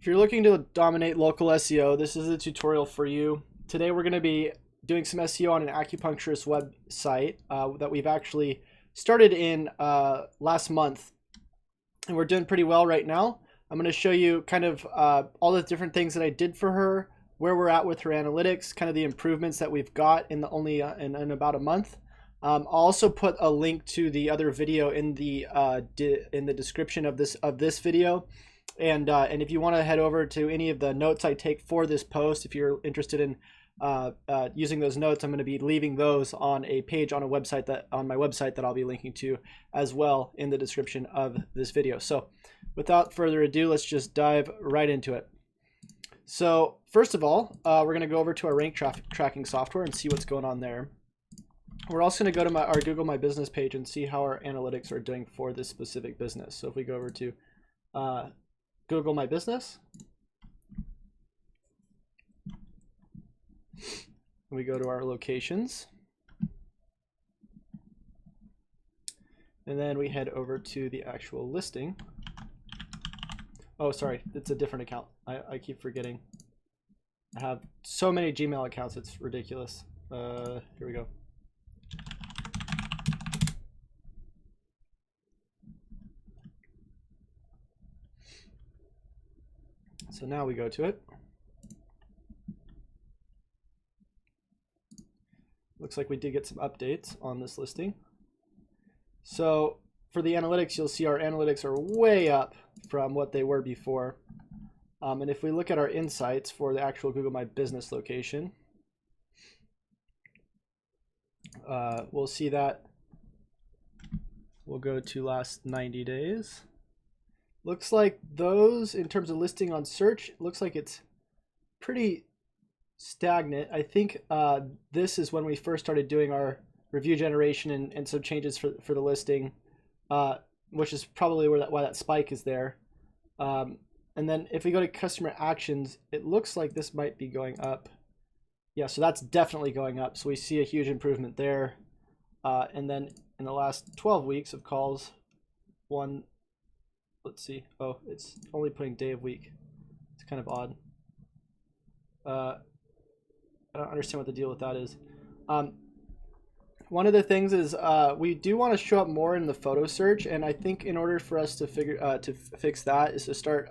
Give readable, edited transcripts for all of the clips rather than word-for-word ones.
If you're looking to dominate local SEO, this is a tutorial for you. Today we're going to be doing some SEO on an acupuncturist website that we've actually started in last month, and we're doing pretty well right now. I'm going to show you kind of all the different things that I did for her, where we're at with her analytics, kind of the improvements that we've got in the in about a month. I'll also put a link to the other video in the description of this video. And if you want to head over to any of the notes I take for this post, if you're interested in using those notes, I'm going to be leaving those on a page on my website that I'll be linking to as well in the description of this video. So without further ado, let's just dive right into it. So first of all, we're going to go over to our rank tracking software and see what's going on there. We're also going to go to our Google My Business page and see how our analytics are doing for this specific business. So if we go over to Google My Business, we go to our locations, and then we head over to the actual listing. Oh, sorry, it's a different account. I keep forgetting. I have so many Gmail accounts, it's ridiculous. Here we go. So now we go to it. Looks like we did get some updates on this listing. So for the analytics, you'll see our analytics are way up from what they were before. And if we look at our insights for the actual Google My Business location, we'll see that we'll go to last 90 days. Looks like those, in terms of listing on search, looks like it's pretty stagnant. I think this is when we first started doing our review generation and some changes for the listing, which is probably why that spike is there. And then if we go to customer actions, it looks like this might be going up. Yeah, so that's definitely going up. So we see a huge improvement there. And then in the last 12 weeks of calls, let's see. Oh, it's only putting day of week. It's kind of odd. I don't understand what the deal with that is. One of the things is we do want to show up more in the photo search, and I think in order for us to fix that is to start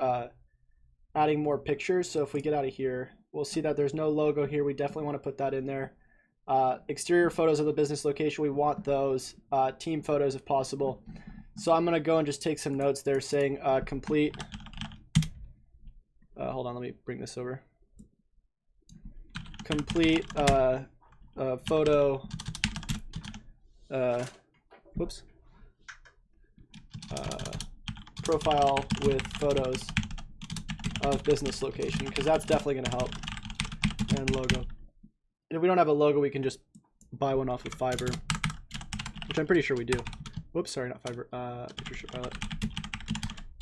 adding more pictures. So if we get out of here, we'll see that there's no logo here. We definitely want to put that in there. Exterior photos of the business location, we want those. Team photos if possible. So I'm going to go and just take some notes there saying complete. Hold on, let me bring this over. Complete photo, profile with photos of business location, because that's definitely going to help. And logo. And if we don't have a logo, we can just buy one off of Fiverr, which I'm pretty sure we do. Whoops, sorry, not Fiverr. Patricia Pilot.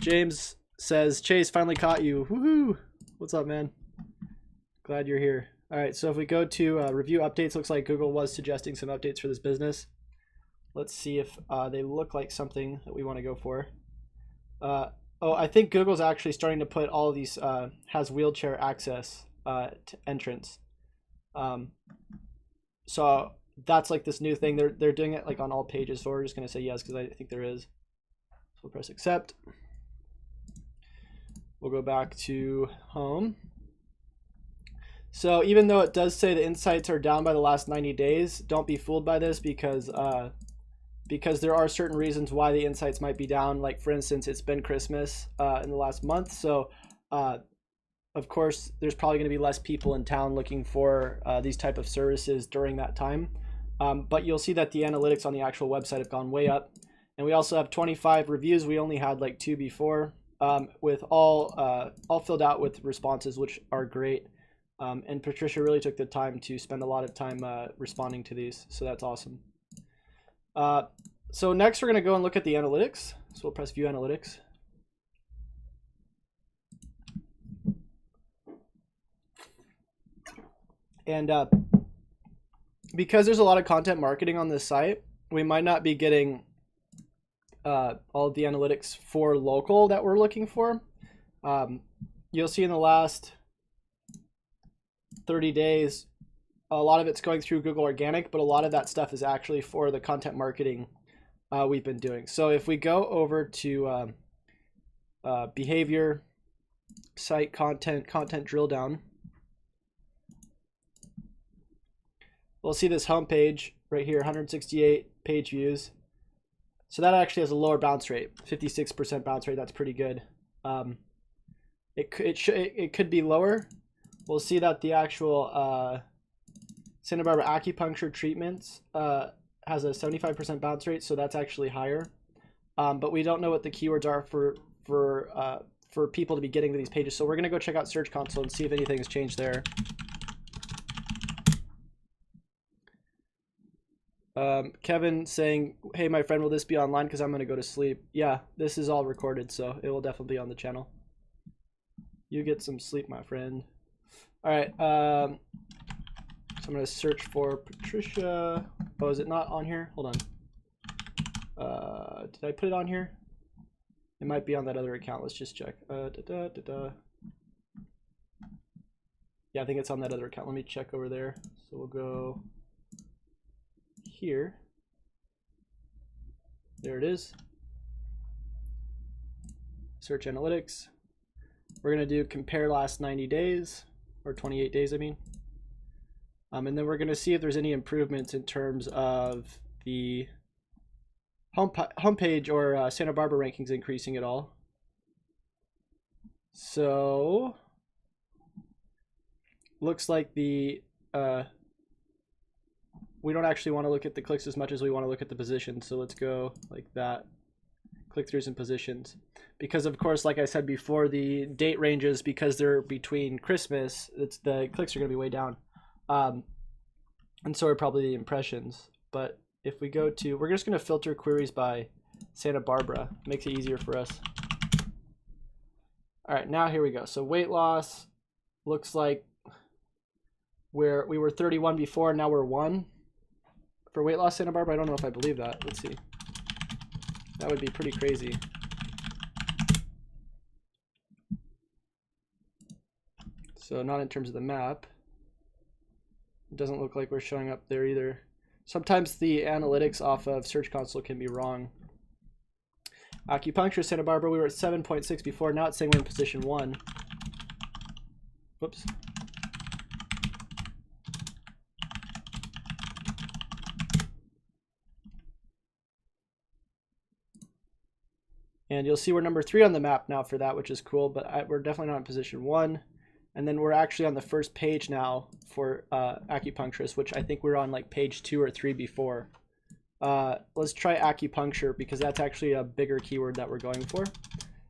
James says, Chase, finally caught you. Woohoo! What's up, man? Glad you're here. All right, so if we go to review updates, looks like Google was suggesting some updates for this business. Let's see if they look like something that we want to go for. Oh, I think Google's actually starting to put all of these has wheelchair access to entrance. So that's like this new thing. They're doing it like on all pages. So we're just gonna say yes because I think there is. So we'll press accept. We'll go back to home. So even though it does say the insights are down by the last 90 days, don't be fooled by this because there are certain reasons why the insights might be down. Like for instance, it's been Christmas in the last month. So of course, there's probably going to be less people in town looking for these type of services during that time. But you'll see that the analytics on the actual website have gone way up. And we also have 25 reviews. We only had like 2 before, with all filled out with responses, which are great. And Patricia really took the time to spend a lot of time responding to these. So that's awesome. So next we're going to go and look at the analytics. So we'll press view analytics. And because there's a lot of content marketing on this site, we might not be getting all of the analytics for local that we're looking for. you'll see in the last 30 days, a lot of it's going through Google Organic, but a lot of that stuff is actually for the content marketing we've been doing. So if we go over to behavior, site content drill down, we'll see this home page right here, 168 page views. So that actually has a lower bounce rate, 56% bounce rate. That's pretty good. It could be lower. We'll see that the actual Santa Barbara acupuncture treatments has a 75% bounce rate, so that's actually higher. But we don't know what the keywords are for people to be getting to these pages. So we're gonna go check out Search Console and see if anything has changed there. Kevin saying, hey, my friend, will this be online? Because I'm going to go to sleep. Yeah, this is all recorded, so it will definitely be on the channel. You get some sleep, my friend. All right. So I'm going to search for Patricia. Oh, is it not on here? Hold on. Did I put it on here? It might be on that other account. Let's just check. Yeah, I think it's on that other account. Let me check over there. So we'll go here. There it is. Search analytics. We're going to do compare last 90 days or 28 days, I mean. And then we're going to see if there's any improvements in terms of the homepage or Santa Barbara rankings increasing at all. So looks like the we don't actually want to look at the clicks as much as we want to look at the positions. So let's go like that. Click-throughs and positions. Because of course, like I said before, the date ranges, because they're between Christmas, the clicks are going to be way down. And so are probably the impressions. But if we go to, we're just going to filter queries by Santa Barbara. Makes it easier for us. All right, now here we go. So weight loss looks like we were 31 before, now we're 1. For weight loss Santa Barbara, I don't know if I believe that. Let's see. That would be pretty crazy. So not in terms of the map. It doesn't look like we're showing up there either. Sometimes the analytics off of Search Console can be wrong. Acupuncture Santa Barbara, we were at 7.6 before. Now it's saying we're in position 1. Whoops. And you'll see we're number 3 on the map now for that, which is cool, but we're definitely not in position 1. And then we're actually on the first page now for acupuncturist, which I think we're on like page 2 or 3 before. Let's try acupuncture because that's actually a bigger keyword that we're going for.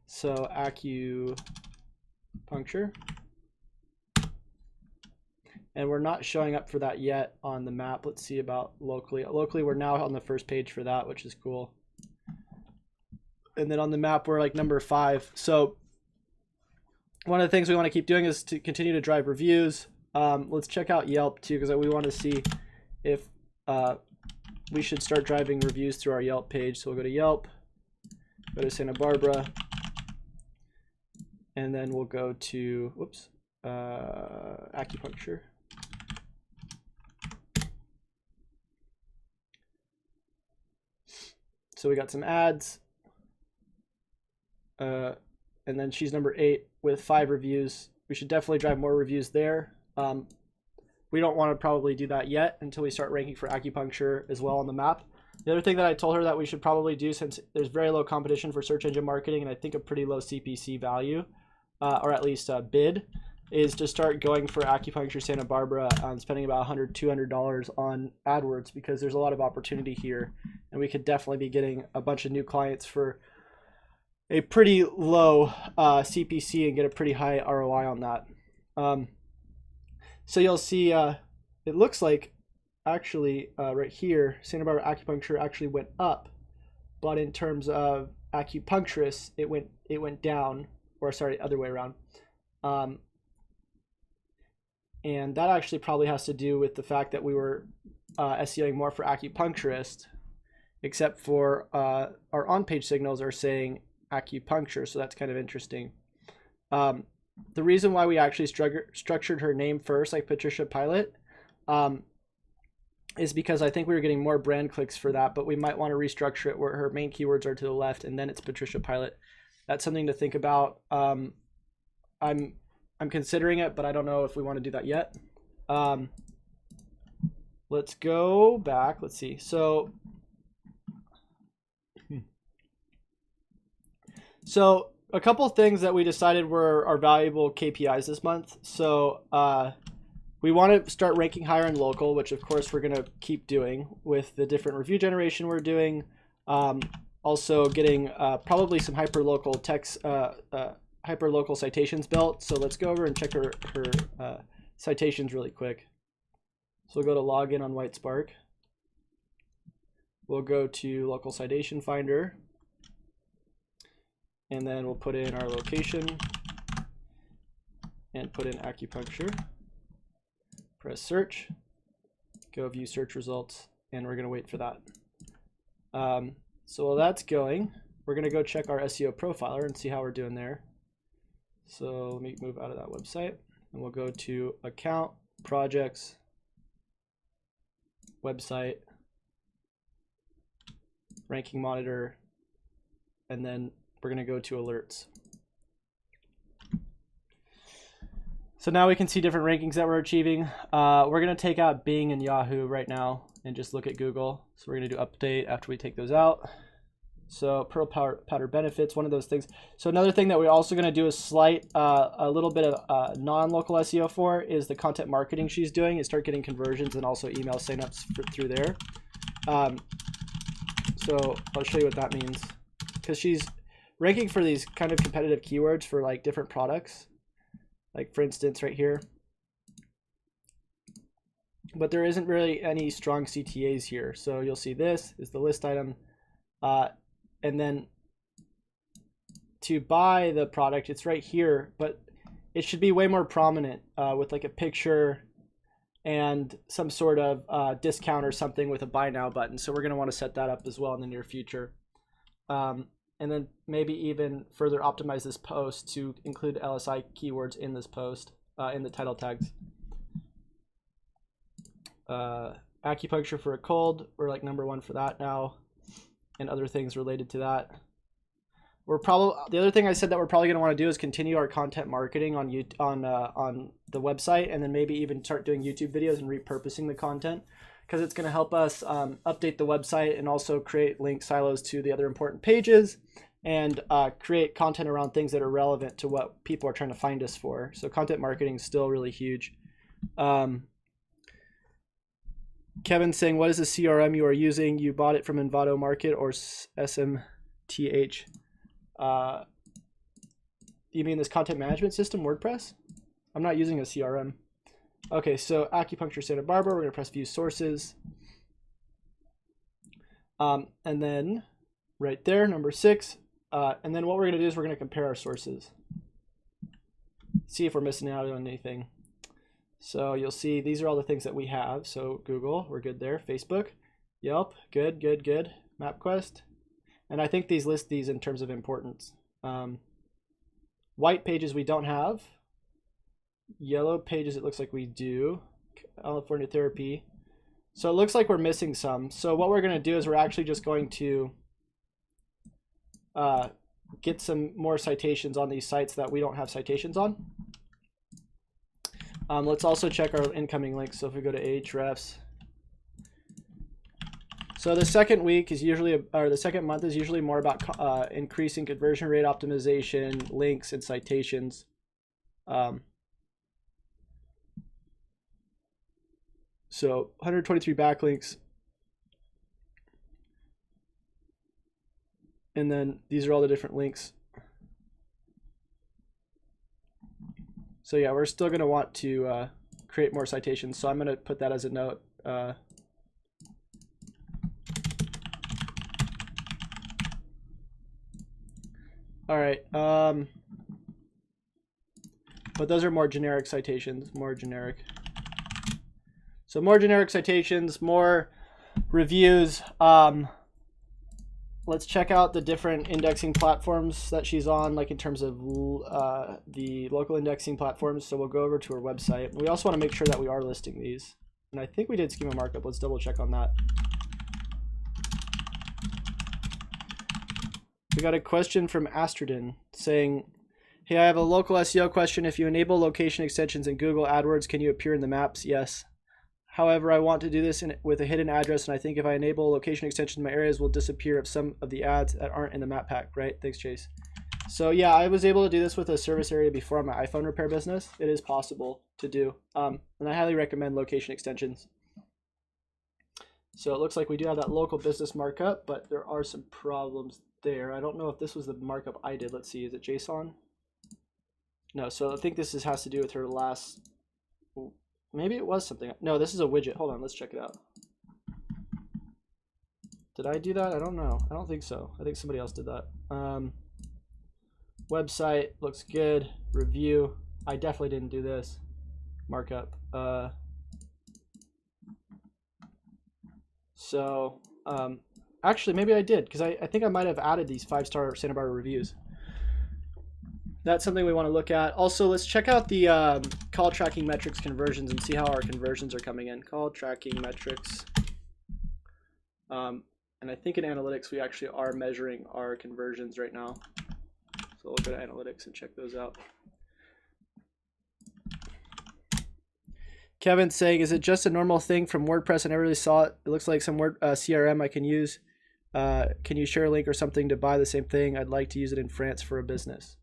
So acupuncture. And we're not showing up for that yet on the map. Let's see about locally. Locally, we're now on the first page for that, which is cool. And then on the map, we're like number 5. So one of the things we want to keep doing is to continue to drive reviews. Let's check out Yelp too, because we want to see if we should start driving reviews through our Yelp page. So we'll go to Yelp, go to Santa Barbara, and then we'll go to, whoops, acupuncture. So we got some ads. And then she's number 8 with 5 reviews. We should definitely drive more reviews there. We don't want to probably do that yet until we start ranking for acupuncture as well on the map. The other thing that I told her that we should probably do, since there's very low competition for search engine marketing and I think a pretty low CPC value, or at least bid, is to start going for acupuncture Santa Barbara and spending about $100, $200 on AdWords, because there's a lot of opportunity here and we could definitely be getting a bunch of new clients for a pretty low CPC and get a pretty high ROI on that. So you'll see it looks like actually right here Santa Barbara acupuncture actually went up, but in terms of acupuncturists it went down, or sorry, other way around. And that actually probably has to do with the fact that we were SEOing more for acupuncturist, except for our on-page signals are saying acupuncture, so that's kind of interesting. the reason why we actually structured her name first, like Patricia Pilot, is because I think we were getting more brand clicks for that, but we might want to restructure it where her main keywords are to the left and then it's Patricia Pilot. That's something to think about. I'm considering it, but I don't know if we want to do that yet. Let's go back. Let's see. So a couple things that we decided were our valuable KPIs this month. So we want to start ranking higher in local, which of course we're going to keep doing with the different review generation we're doing. Also getting probably some hyperlocal text, hyperlocal citations built. So let's go over and check her citations really quick. So we'll go to login on Whitespark. We'll go to local citation finder. And then we'll put in our location and put in acupuncture. Press search, go view search results, and we're gonna wait for that. So while that's going, we're gonna go check our SEO profiler and see how we're doing there. So let me move out of that website and we'll go to account, projects, website, ranking monitor, and then we're going to go to alerts. So now we can see different rankings that we're achieving. We're going to take out Bing and Yahoo right now and just look at Google. So we're going to do update after we take those out. So Pearl Powder benefits, one of those things. So another thing that we're also going to do is slight a little bit of non-local SEO for is the content marketing she's doing and start getting conversions and also email signups through there. So I'll show you what that means, because she's ranking for these kind of competitive keywords for like different products, like for instance right here, but there isn't really any strong CTAs here. So you'll see this is the list item, and then to buy the product, it's right here, but it should be way more prominent with like a picture and some sort of discount or something with a buy now button. So we're going to want to set that up as well in the near future. And then maybe even further optimize this post to include LSI keywords in this post, in the title tags. Acupuncture for a cold, we're like #1 for that now, and other things related to that. We're probably, the other thing I said that we're probably going to want to do is continue our content marketing on the website, and then maybe even start doing YouTube videos and repurposing the content, because it's going to help us update the website and also create link silos to the other important pages and create content around things that are relevant to what people are trying to find us for. So content marketing is still really huge. Kevin's saying, what is the CRM you are using? You bought it from Envato Market or SMTH? You mean this content management system, WordPress? I'm not using a CRM. Okay, so acupuncture Santa Barbara, we're going to press view sources. And then right there, #6. And then what we're going to do is we're going to compare our sources. See if we're missing out on anything. So you'll see these are all the things that we have. So Google, we're good there. Facebook, Yelp, good, good, good. MapQuest. And I think these list these in terms of importance. White pages we don't have. Yellow pages it looks like we do. California Therapy. So it looks like we're missing some. So what we're going to do is we're actually just going to get some more citations on these sites that we don't have citations on. Let's also check our incoming links. So if we go to Ahrefs, so the second week is usually, or the second month is usually more about increasing conversion rate optimization, links, and citations. So 123 backlinks. And then these are all the different links. So yeah, we're still going to want to create more citations. So I'm going to put that as a note. All right. But those are more generic citations, more generic. So more generic citations, more reviews. let's check out the different indexing platforms that she's on, like in terms of the local indexing platforms. So we'll go over to her website. We also want to make sure that we are listing these. And I think we did schema markup. Let's double check on that. We got a question from Astridon saying, hey, I have a local SEO question. If you enable location extensions in Google AdWords, can you appear in the maps? Yes. However, I want to do this with a hidden address, and I think if I enable location extensions, my areas will disappear if some of the ads that aren't in the map pack, right? Thanks, Chase. So yeah, I was able to do this with a service area before on my iPhone repair business. It is possible to do, and I highly recommend location extensions. So it looks like we do have that local business markup, but there are some problems there. I don't know if this was the markup I did. Let's see, is it JSON? No, so I think this has to do with her last... Maybe it was something. No, this is a widget. Hold on, let's check it out. Did I do that? I don't know. I don't think so. I think somebody else did that. Website looks good. Review. I definitely didn't do this. Markup. Actually, maybe I did, because I think I might have added these 5-star Santa Barbara reviews. That's something we want to look at. Also, let's check out the call tracking metrics conversions and see how our conversions are coming in. Call tracking metrics. And I think in analytics, we actually are measuring our conversions right now. So we'll go to analytics and check those out. Kevin's saying, is it just a normal thing from WordPress? I never really saw it. It looks like some CRM I can use. Can you share a link or something to buy the same thing? I'd like to use it in France for a business.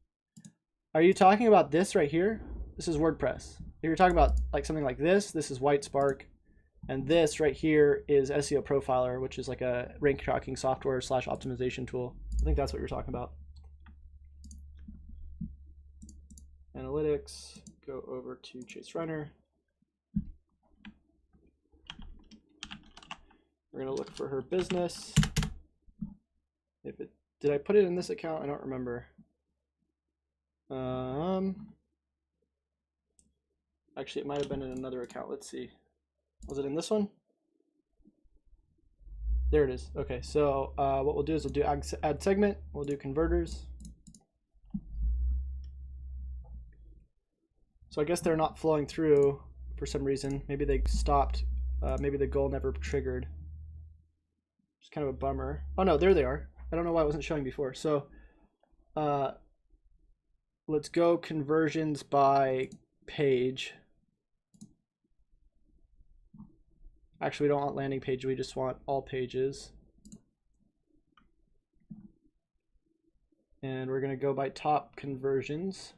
Are you talking about this right here? This is WordPress. If you're talking about like something like this is White Spark. And this right here is SEO Profiler, which is like a rank tracking software / optimization tool. I think that's what you're talking about. Analytics, go over to Chase Runner. We're gonna look for her business. Did I put it in this account? I don't remember. Actually, it might have been in another account. Let's see. Was it in this one? There it is. Okay, so what we'll do is we'll do add segment. We'll do converters. So I guess they're not flowing through for some reason. Maybe they stopped. Maybe the goal never triggered. It's kind of a bummer. Oh no, there they are. I don't know why it wasn't showing before. So let's go conversions by page. Actually, we don't want landing page. We just want all pages. And we're going to go by top conversions.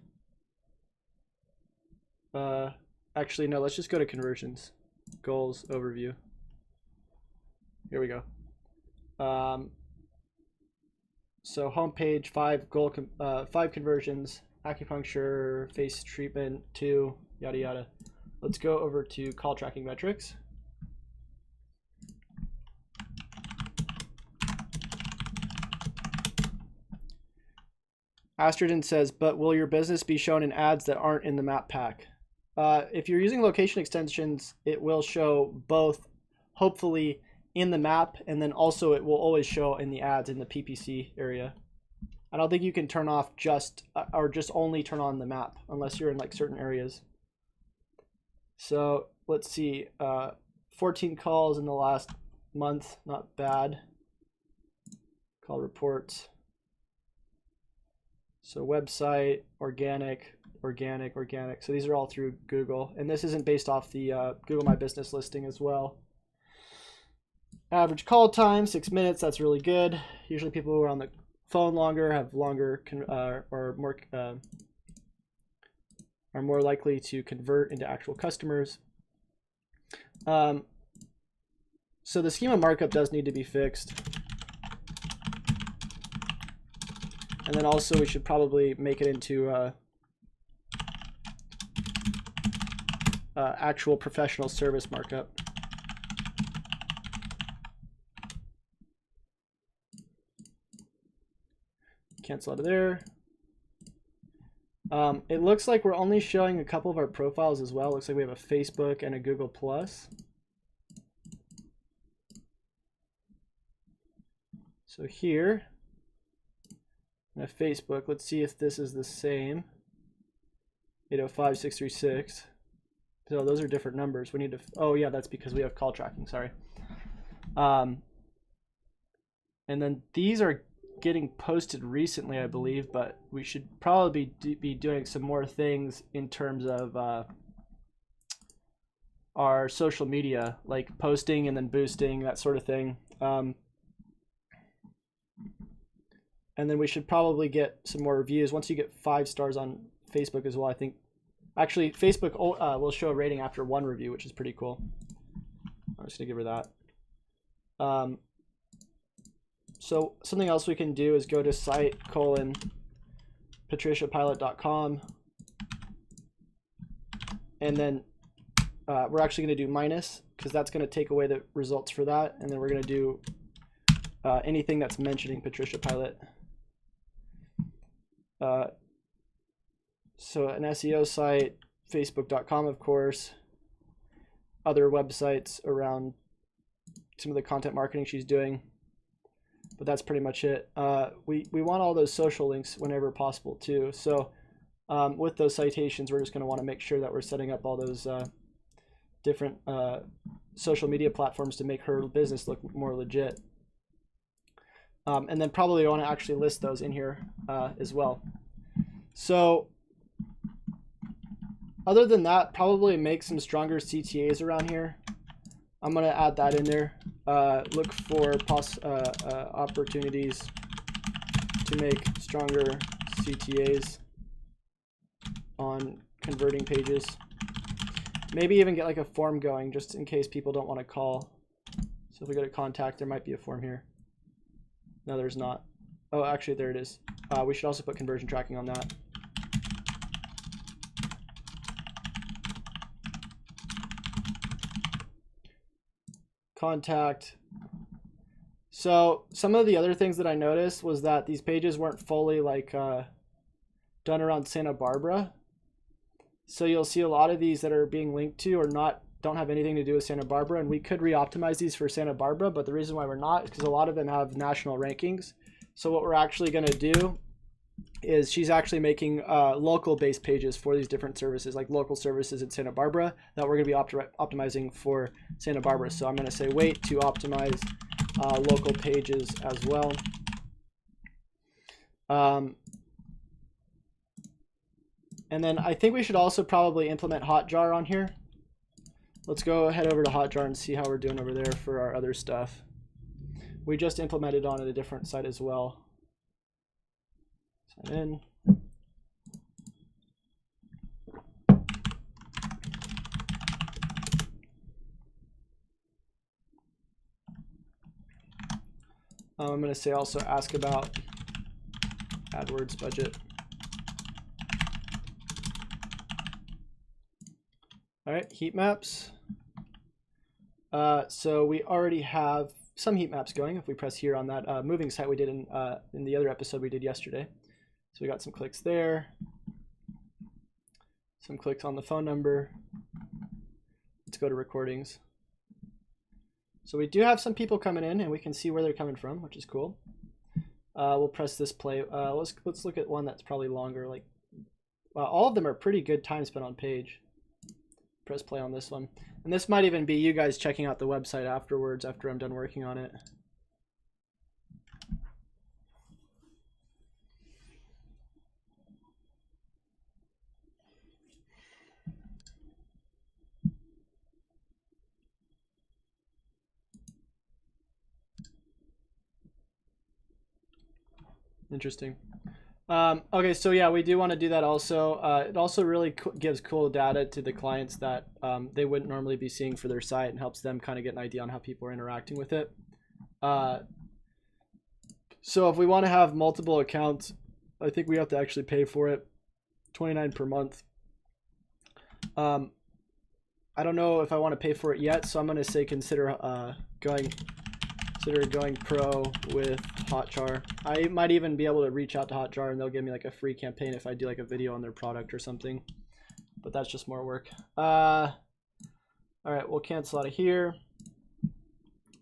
Actually, no, let's just go to conversions. Goals, overview. Here we go. So homepage, 5 conversions, acupuncture, face treatment, 2, yada yada. Let's go over to call tracking metrics. Astridon says, but will your business be shown in ads that aren't in the map pack? If you're using location extensions, it will show both, hopefully, in the map, and then also it will always show in the ads in the PPC area. I don't think you can turn off just only turn on the map unless you're in like certain areas. So let's see, 14 calls in the last month, not bad. Call reports. So website, organic. So these are all through Google, and this isn't based off the Google My Business listing as well. Average call time, 6 minutes. That's really good. Usually people who are on the phone longer have longer are more likely to convert into actual customers. So the schema markup does need to be fixed. And then also we should probably make it into actual professional service markup. Cancel out of there. It looks like we're only showing a couple of our profiles as well. Looks like we have a Facebook and a Google Plus. So here, in Facebook, let's see if this is the same. 805-636. So those are different numbers. We need to, oh yeah, that's because we have call tracking, sorry. And then these are getting posted recently, I believe, but we should probably be doing some more things in terms of our social media, like posting and then boosting, that sort of thing. And then we should probably get some more reviews. Once you get 5 stars on Facebook as well, I think. Actually, Facebook will show a rating after 1 review, which is pretty cool. I'm just gonna give her that. So something else we can do is go to site:patriciapilot.com, and then we're actually going to do minus, because that's going to take away the results for that, and then we're going to do anything that's mentioning Patricia Pilot. So an SEO site, facebook.com, of course, other websites around some of the content marketing she's doing, but that's pretty much it. We want all those social links whenever possible too. So with those citations, we're just going to want to make sure that we're setting up all those different social media platforms to make her business look more legit. And then probably want to actually list those in here as well. So other than that, probably make some stronger CTAs around here. I'm going to add that in there. Look for opportunities to make stronger CTAs on converting pages. Maybe even get like a form going just in case people don't want to call. So if we go to contact, there might be a form here. No, there's not. Oh, actually, there it is. We should also put conversion tracking on that. Contact. So some of the other things that I noticed was that these pages weren't fully like done around Santa Barbara. So you'll see a lot of these that are being linked to or don't have anything to do with Santa Barbara, and we could re-optimize these for Santa Barbara, but the reason why we're not is because a lot of them have national rankings. So what we're actually going to do is she's actually making local based pages for these different services, like local services in Santa Barbara, that we're going to be optimizing for Santa Barbara. So I'm going to say wait to optimize local pages as well. And then I think we should also probably implement Hotjar on here. Let's go head over to Hotjar and see how we're doing over there for our other stuff. We just implemented on a different site as well. Sign in. I'm going to say also ask about AdWords budget. All right, heat maps. So we already have some heat maps going. If we press here on that moving site we did in the other episode we did yesterday. So we got some clicks there. Some clicks on the phone number. Let's go to recordings. So we do have some people coming in, and we can see where they're coming from, which is cool. We'll press this play. Let's look at one that's probably longer. Like, all of them are pretty good time spent on page. Press play on this one, and this might even be you guys checking out the website afterwards after I'm done working on it. Interesting. Okay, so yeah, we do want to do that also. It also really gives cool data to the clients that they wouldn't normally be seeing for their site, and helps them kind of get an idea on how people are interacting with it. So if we want to have multiple accounts, I think we have to actually pay for it, $29 per month. I don't know if I want to pay for it yet, so I'm going to say consider going pro with Hotjar. I might even be able to reach out to Hotjar and they'll give me like a free campaign if I do like a video on their product or something, but that's just more work. All right, we'll cancel out of here.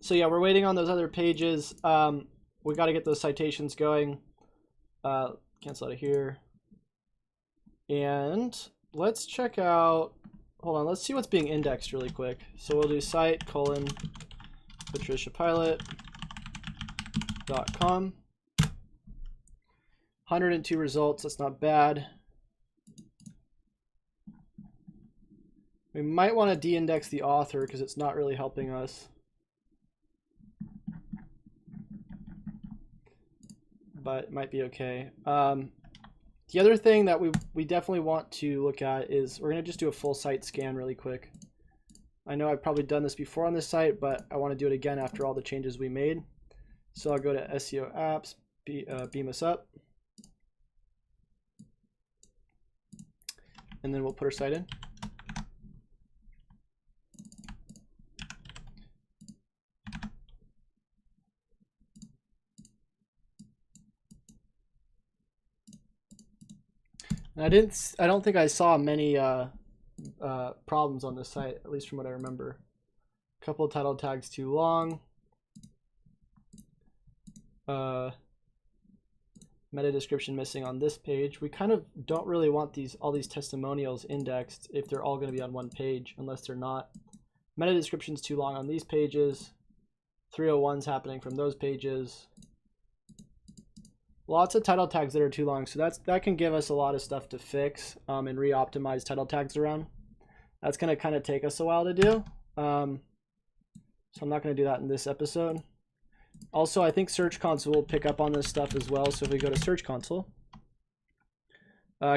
So yeah, we're waiting on those other pages. we got to get those citations going. Cancel out of here. And let's check out, hold on, let's see what's being indexed really quick. So we'll do site : patriciapilot.com. 102 results, that's not bad. We might want to de-index the author because it's not really helping us. But it might be okay. The other thing that we definitely want to look at is we're going to just do a full site scan really quick. I know I've probably done this before on this site, but I want to do it again after all the changes we made. So I'll go to SEO apps, beam us up. And then we'll put our site in. And I don't think I saw many problems on this site, at least from what I remember. A couple of title tags too long. Meta description missing on this page. We kind of don't really want all these testimonials indexed if they're all going to be on one page, unless they're not. Meta description's too long on these pages. 301's happening from those pages. Lots of title tags that are too long, so that can give us a lot of stuff to fix and re-optimize title tags around. That's going to kind of take us a while to do, so I'm not going to do that in this episode. Also, I think Search Console will pick up on this stuff as well, so if we go to Search Console,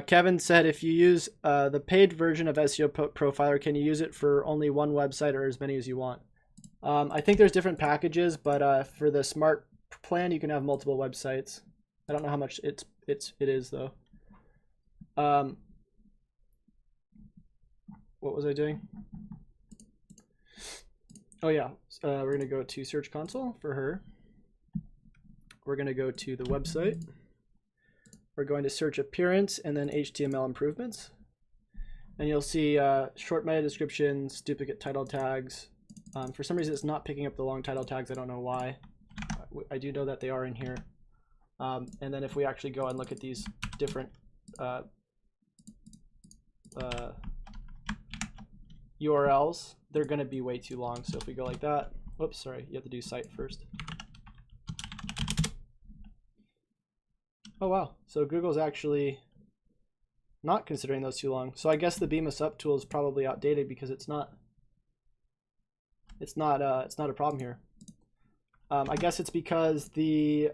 Kevin said if you use the paid version of SEO Profiler, can you use it for only one website or as many as you want? I think there's different packages, but for the Smart plan, you can have multiple websites. I don't know how much it is though. What was I doing? Oh yeah, we're gonna go to Search Console for her. We're gonna go to the website. We're going to search appearance and then HTML improvements. And you'll see short meta descriptions, duplicate title tags. For some reason it's not picking up the long title tags, I don't know why. I do know that they are in here. And then if we actually go and look at these different URLs, they're going to be way too long. So if we go like that, whoops, sorry, you have to do site first. Oh wow, so Google's actually not considering those too long. So I guess the Beam Us Up tool is probably outdated because it's not a problem here. I guess it's because the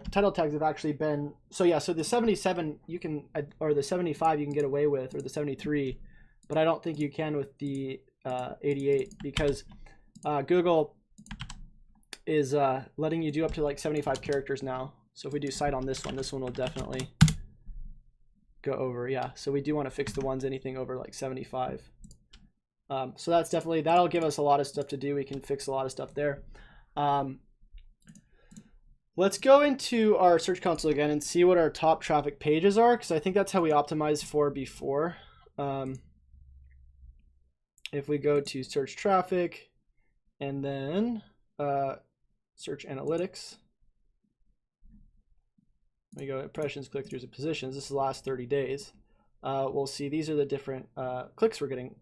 title tags have actually been, so yeah, so the 77 you can, or the 75 you can get away with, or the 73, but I don't think you can with the 88 because Google is letting you do up to like 75 characters now. So if we do site on this one will definitely go over, yeah. So we do want to fix the ones anything over like 75. So that's definitely, that'll give us a lot of stuff to do. We can fix a lot of stuff there. Let's go into our Search Console again and see what our top traffic pages are, because I think that's how we optimized for before. If we go to search traffic and then search analytics, we go impressions, click-throughs, and positions. This is the last 30 days. We'll see these are the different clicks we're getting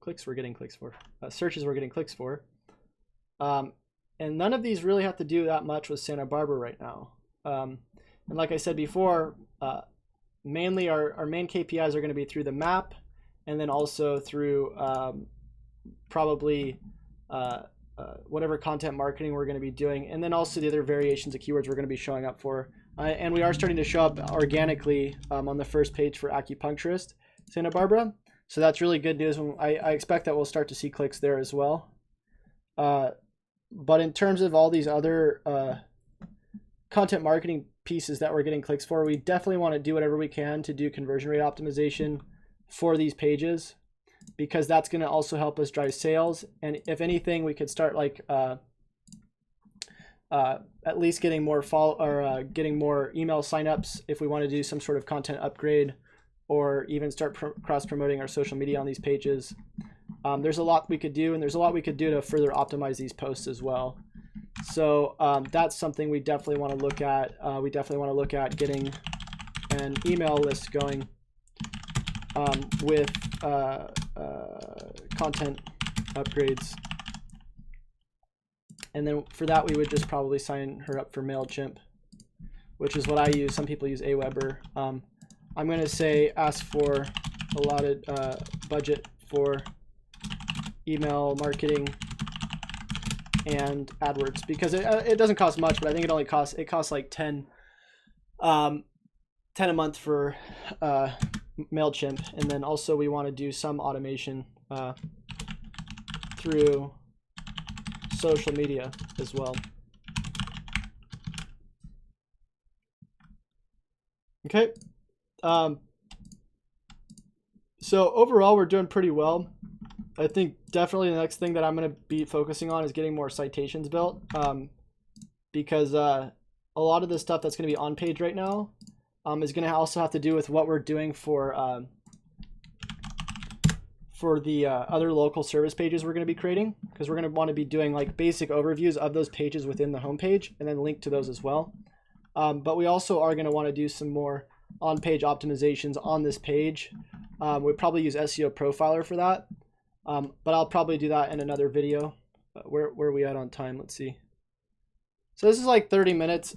searches we're getting clicks for. And none of these really have to do that much with Santa Barbara right now. And like I said before, mainly our main KPIs are going to be through the map, and then also through probably whatever content marketing we're going to be doing, and then also the other variations of keywords we're going to be showing up for. And we are starting to show up organically on the first page for acupuncturist Santa Barbara. So that's really good news. I expect that we'll start to see clicks there as well. But in terms of all these other content marketing pieces that we're getting clicks for, we definitely want to do whatever we can to do conversion rate optimization for these pages, because that's going to also help us drive sales. And if anything, we could start like at least getting more getting more email signups if we want to do some sort of content upgrade, or even start cross promoting our social media on these pages. There's a lot we could do, and there's a lot we could do to further optimize these posts as well. So that's something we definitely want to look at. We definitely want to look at getting an email list going with content upgrades. And then for that, we would just probably sign her up for MailChimp, which is what I use. Some people use Aweber. I'm going to say ask for allotted budget for email marketing and AdWords, because it doesn't cost much, but I think it only costs like 10 a month for MailChimp. And then also we want to do some automation through social media as well. Okay. So overall, we're doing pretty well. I think definitely the next thing that I'm going to be focusing on is getting more citations built, because a lot of the stuff that's going to be on page right now is going to also have to do with what we're doing for the other local service pages we're going to be creating, because we're going to want to be doing like basic overviews of those pages within the homepage and then link to those as well. But we also are going to want to do some more on-page optimizations on this page. We'd probably use SEO Profiler for that, but I'll probably do that in another video. Where are we at on time? Let's see. So this is like 30 minutes.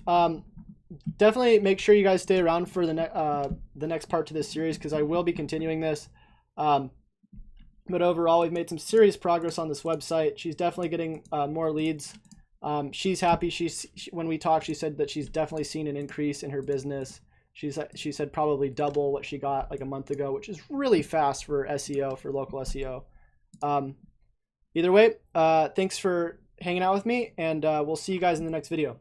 Definitely make sure you guys stay around for the next part to this series, because I will be continuing this. But overall, we've made some serious progress on this website. She's definitely getting more leads. She's happy. When we talked, she said that she's definitely seen an increase in her business. She said probably double what she got like a month ago, which is really fast for SEO, for local SEO. Either way, thanks for hanging out with me, and we'll see you guys in the next video.